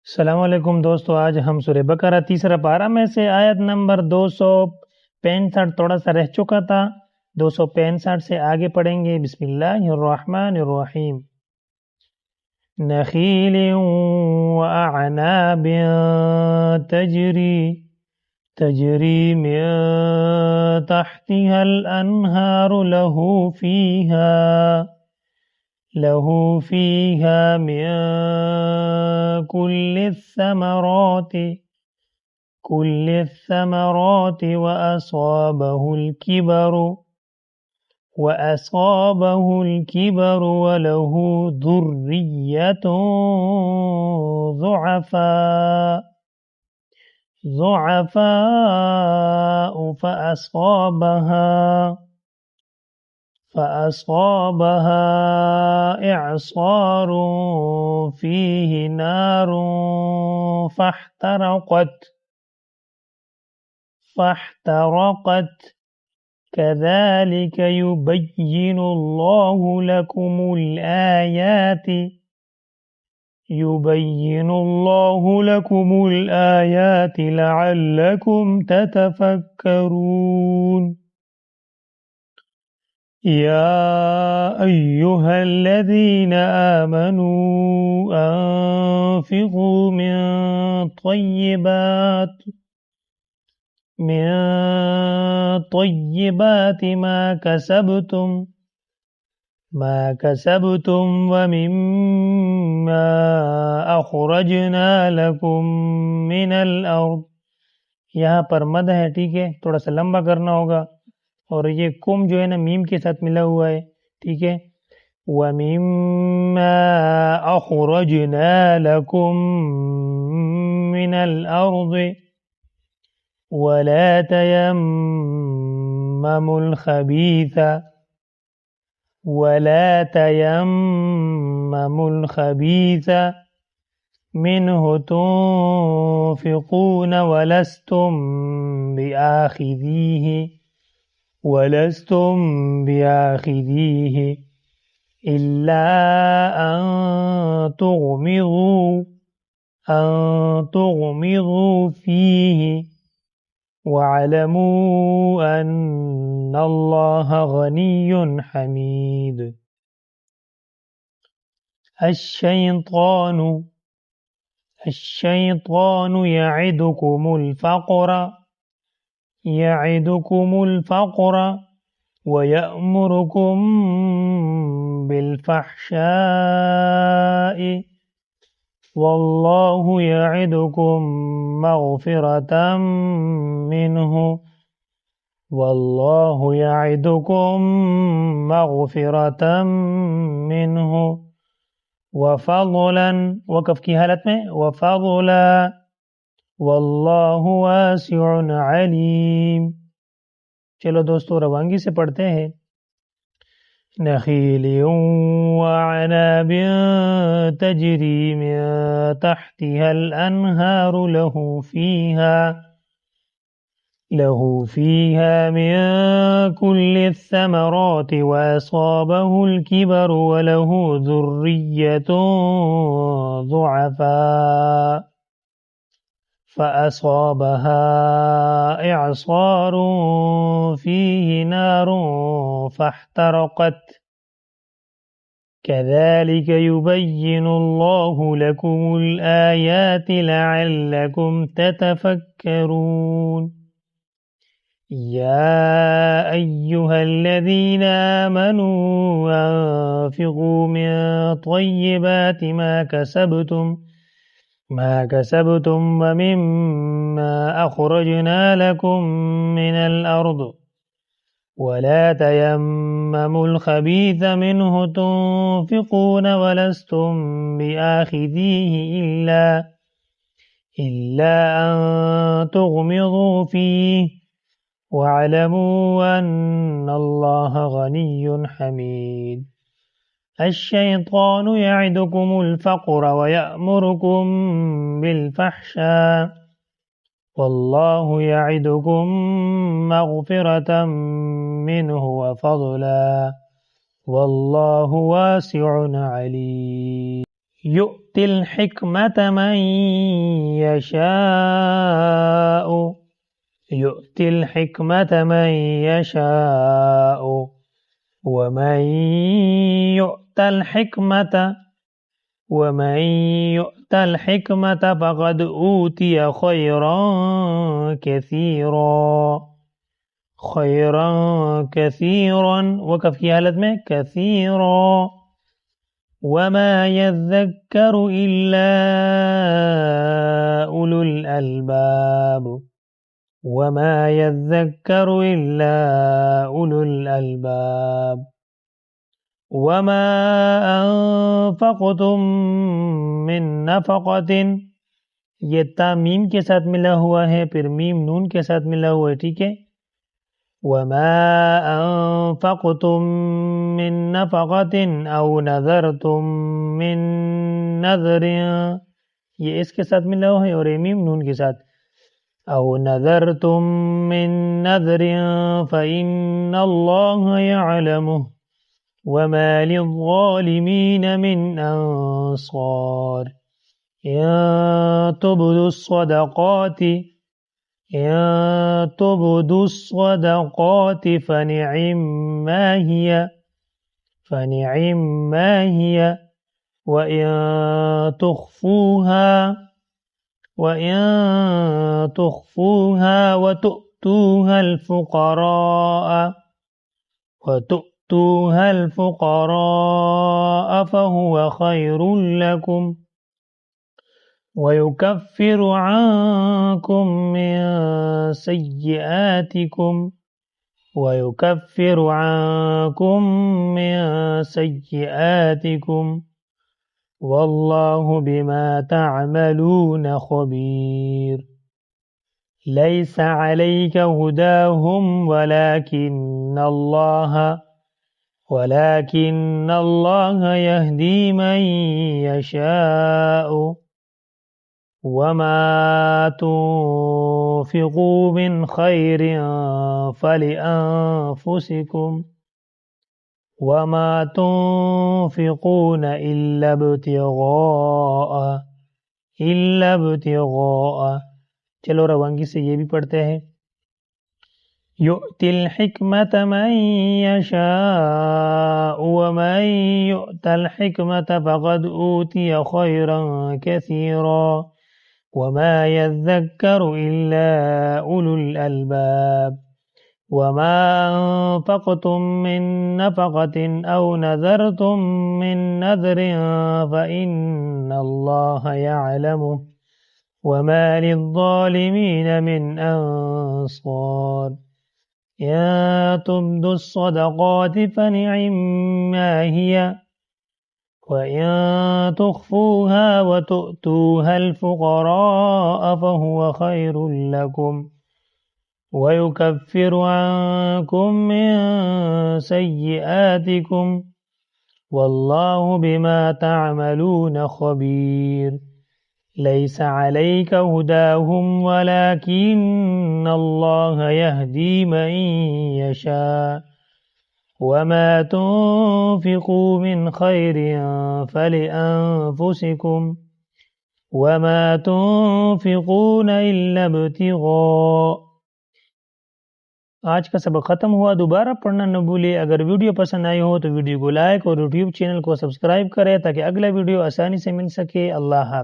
सलामुअलैकुम दोस्तों, आज हम सूरह बकरा तीसरा पारा में से आयत नंबर 265 थोड़ा सा रह चुका था। 265 से आगे पढ़ेंगे। बिस्मिल्लाहिर्रहमानिर्रहीम। नखील व अअनाब तजरी तजरी मिन तहतिहल अनहार लहू फीहा मिन कुल्ल الثمرات وأصابه الكبر وله ذرية ضعفاء فأصابها إعصار فيه نار فاحترقت كذلك يبين الله لكم الآيات لعلكم تتفكرون. يا أيها الذين آمنوا أنفقوا من طيبات ما كسبتم ومما أخرجنا لكم من الأرض. यहाँ पर मद है, ठीक है, थोड़ा सा लंबा करना होगा और ये कुम जो है ना मीम के साथ मिला हुआ है, ठीक है। वमिम्मा अखरजना लकुम मिनल अर्द वला तयम्ममुल खबीथ मिन्हु तुनफिकून वलस्तुम बिआखिदीह इल्ला अन तुगमिदू फीही वअलमू अन्नल्लाह गनियुन हमीद. الشيطان يعدكم الفقر ويأمركم بالفحشاء والله يعدكم مغفرة منه वफ़ज़लन, वक़फ़ की हालत में वफ़ज़ला, वल्लाहु वासिउन अलीम. चलो दोस्तों रवांगी से पढ़ते हैं. नखीलियुन व अनाबिन तजरी मिन तहतिहल अनहार له فيها من كل الثمرات وأصابه الكبر وله ذرية ضعفاء فأصابها إعصار فيه نار فاحترقت كذلك يبين الله لكم الآيات لعلكم تتفكرون. يا أيها الذين آمنوا أنفقوا من طيبات ما كسبتم ومما أخرجنا لكم من الأرض ولا تيمموا الخبيث منه تنفقون ولستم بآخذيه إلا أن تغمضوا فيه وَاعْلَمُوا أَنَّ اللَّهَ غَنِيٌّ حَمِيدٌ. الشيطان يعدكم الفقر ويأمركم بالفحشاء والله يعدكم مغفرة منه وفضلا والله واسع عليم. यु'तिल हिकमत मन यशाउ, यु'तिल हिकमत मन यशाउ, वमन यु'तल हिकमत, वमन यु'तल हिकमत फक़द ऊतिय खैरन कसीरा, खैरन कसीरन, वक़फ़ की हालत में कसीरा। वमा यज़्ज़क्करु इल्ला उलुल अलबाब, वमा यज़्ज़क्करु इल्ला उलुल अलबाब। वमा अनफ़क़तुम मिन नफ़क़तिन, ये ता मीम के साथ मिला हुआ है, फिर मीम नून के साथ मिला हुआ है, ठीक है। वमा अनफ़क़तुम मिन नफ़क़तिन औ नज़रतुम मिन नज़रिन, ये इसके साथ मिला हुआ है और ये मीम नून के साथ। औ नज़रतुम मिन नज़रिन फ़इन्नल्लाह यअलमुहु वमा लिज़्ज़ालिमीन मिन अंसार। इन तुब्दु स्सदक़ाति फ़निअम्मा हिय वइन तुख़्फ़ूहा वतु'तूहा الفقراء فهو خير لكم ويكفر عنكم من سيئاتكم والله بما تعملون خبير। ليس عليك هداهم ولكن الله يهدي من يشاء وما تنفقوا من خير فلأنفسكم वमा तुनफिकून इल्ला इब्तिगाअ। चलो रवांगी से ये भी पढ़ते हैं। यु'तिल हिकमत मन यशाअ वमन यु'तल हिकमत फक़द ऊतिय खैरन कसीरा वमा यज़्ज़क्करु इल्ला उलुल अलबाब। वमा अनफ़क़तुम मिन नफ़क़तिन औ नज़रतुम मिन नज़रिन फ़इन्नल्लाह यअलमुहु वमा लिज़्ज़ालिमीन मिन अंसार। इन तुब्दु स्सदक़ाति फ़निअम्मा हिय वइन तुख़्फ़ूहा वतु'तूहा الفقراء فهو خير لكم ويكفر عنكم من سيئاتكم والله بما تعملون خبير। ليس عليك هداهم ولكن الله يهدي من يشاء وما تنفقوا من خير فلأنفسكم वमा तुनफिकून इल्ला इब्तिगाअ। आज का सबक ख़त्म हुआ। दोबारा पढ़ना न भूलिए। अगर वीडियो पसंद आई हो तो वीडियो को लाइक और यूट्यूब चैनल को सब्सक्राइब करें ताकि अगला वीडियो आसानी से मिल सके। अल्लाह हाफ़िज़।